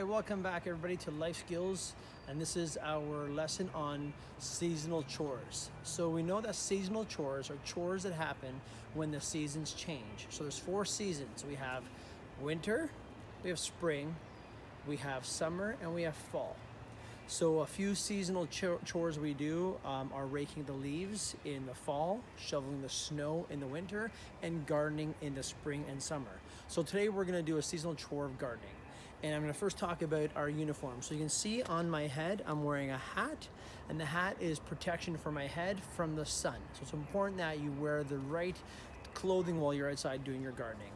right, welcome back everybody to Life Skills, and this is our lesson on seasonal chores. So we know that seasonal chores are chores that happen when the seasons change. So there's 4 seasons. We have winter, we have spring, we have summer, and we have fall. So a few seasonal chores we do are raking the leaves in the fall, shoveling the snow in the winter, and gardening in the spring and summer. So today we're going to do a seasonal chore of gardening. And I'm going to first talk about our uniform. So you can see on my head, I'm wearing a hat, and the hat is protection for my head from the sun. So it's important that you wear the right clothing while you're outside doing your gardening.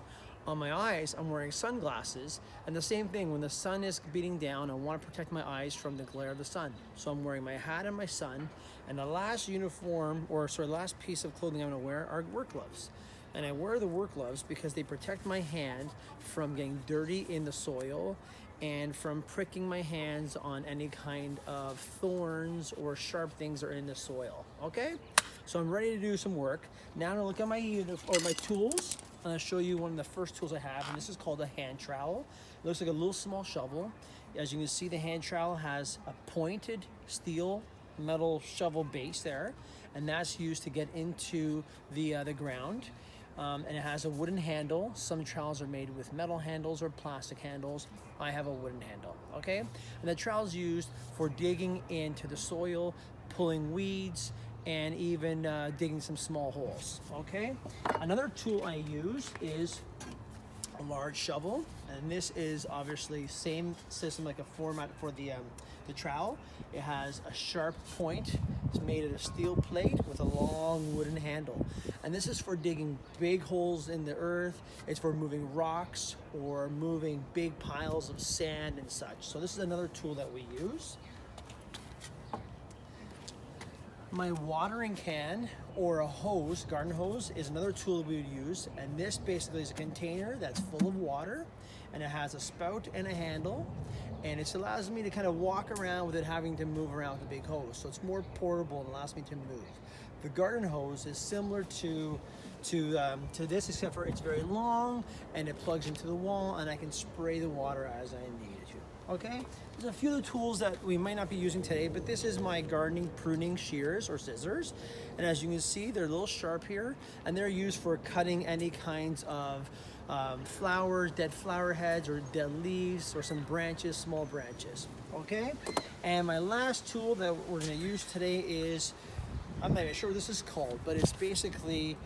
On my eyes, I'm wearing sunglasses, and the same thing, when the sun is beating down, I want to protect my eyes from the glare of the sun. So I'm wearing my hat and my sun, and the last last piece of clothing I'm going to wear are work gloves. And I wear the work gloves because they protect my hand from getting dirty in the soil and from pricking my hands on any kind of thorns or sharp things that are in the soil, okay? So I'm ready to do some work. Now I'm gonna look at my tools, and I'll show you one of the first tools I have, and this is called a hand trowel. It looks like a little small shovel. As you can see, the hand trowel has a pointed steel metal shovel base there, and that's used to get into the ground. And it has a wooden handle. Some trowels are made with metal handles or plastic handles. I have a wooden handle, okay? And the trowel is used for digging into the soil, pulling weeds, and even digging some small holes, okay? Another tool I use is a large shovel, and this is obviously same system, like a format for the trowel. It has a sharp point. It's made of a steel plate with a long wooden handle, and this is for digging big holes in the earth. It's for moving rocks or moving big piles of sand and such. So this is another tool that we use. My watering can or a hose, garden hose, is another tool we would use, and this basically is a container that's full of water, and it has a spout and a handle, and it allows me to kind of walk around without having to move around with a big hose. So it's more portable and allows me to move. The garden hose is similar to this, except for it's very long and it plugs into the wall, and I can spray the water as I need it to. Okay, there's a few of the tools that we might not be using today, but this is my gardening pruning shears or scissors, and as you can see, they're a little sharp here, and they're used for cutting any kinds of flowers, dead flower heads, or dead leaves, or some branches, small branches. Okay, and my last tool that we're going to use today is, I'm not even sure what this is called, but it's basically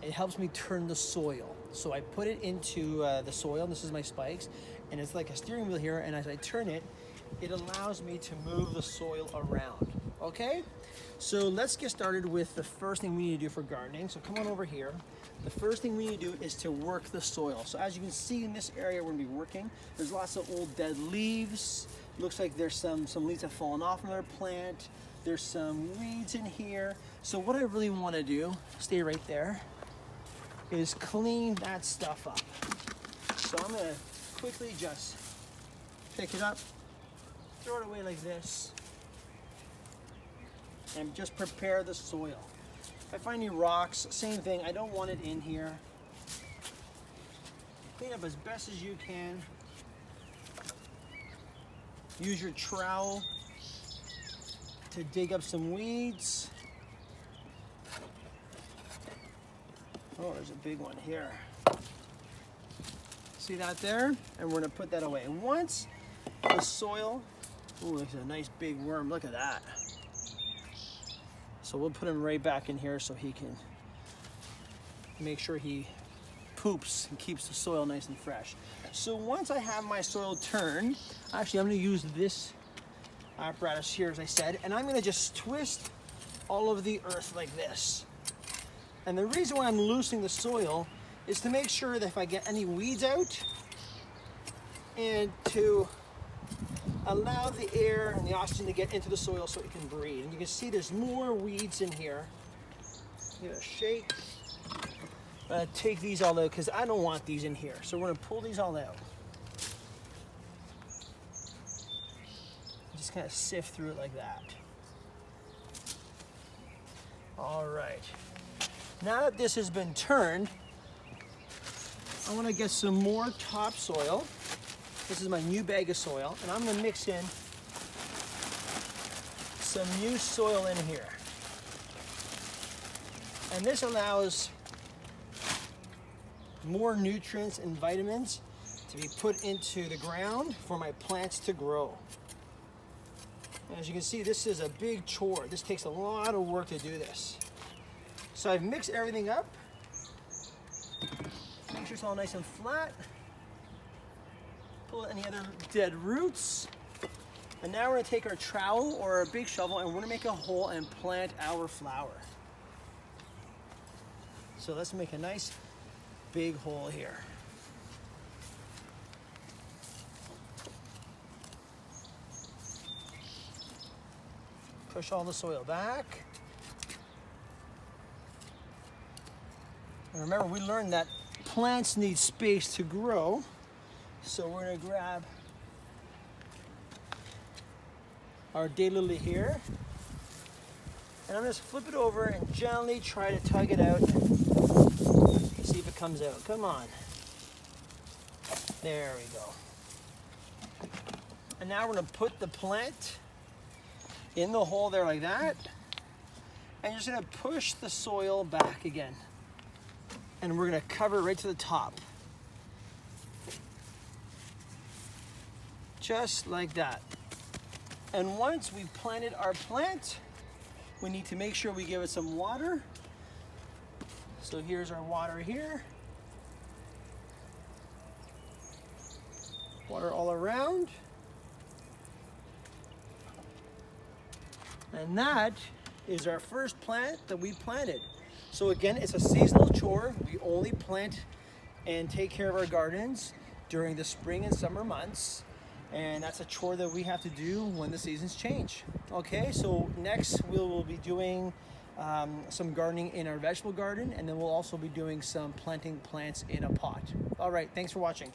it helps me turn the soil. So I put it into the soil, and this is my spikes, and it's like a steering wheel here, and as I turn it, it allows me to move the soil around, okay? So let's get started with the first thing we need to do for gardening. So come on over here. The first thing we need to do is to work the soil. So as you can see in this area we're gonna be working, there's lots of old dead leaves. Looks like there's some leaves have fallen off from their plant. There's some weeds in here. So what I really wanna do, stay right there, is clean that stuff up. So I'm gonna quickly just pick it up, throw it away like this, and just prepare the soil. If I find any rocks, same thing, I don't want it in here. Clean up as best as you can. Use your trowel to dig up some weeds. Oh, there's a big one here. See that there? And we're gonna put that away. And once the soil, ooh, there's a nice big worm, look at that. So we'll put him right back in here so he can make sure he poops and keeps the soil nice and fresh. So once I have my soil turned, actually I'm gonna use this apparatus here, as I said, and I'm gonna just twist all of the earth like this. And the reason why I'm loosening the soil is to make sure that if I get any weeds out, and to allow the air and the oxygen to get into the soil so it can breathe. And you can see there's more weeds in here. Give it a shake. Take these all out because I don't want these in here. So we're gonna pull these all out. Just kind of sift through it like that. All right. Now that this has been turned, I want to get some more topsoil. This is my new bag of soil, and I'm gonna mix in some new soil in here. And this allows more nutrients and vitamins to be put into the ground for my plants to grow. And as you can see, this is a big chore. This takes a lot of work to do this. So I've mixed everything up. Make sure it's all nice and flat. Pull any other dead roots. And now we're gonna take our trowel or a big shovel and we're gonna make a hole and plant our flower. So let's make a nice big hole here. Push all the soil back. And remember, we learned that plants need space to grow. So we're gonna grab our daylily here. And I'm gonna flip it over and gently try to tug it out. See if it comes out. Come on. There we go. And now we're gonna put the plant in the hole there like that. And you're just gonna push the soil back again. And we're gonna cover it right to the top. Just like that. And once we've planted our plant, we need to make sure we give it some water. So here's our water here. Water all around. And that is our first plant that we planted. So again, it's a seasonal chore. We only plant and take care of our gardens during the spring and summer months. And that's a chore that we have to do when the seasons change. Okay, so next we will be doing some gardening in our vegetable garden, and then we'll also be doing some planting plants in a pot. All right, thanks for watching.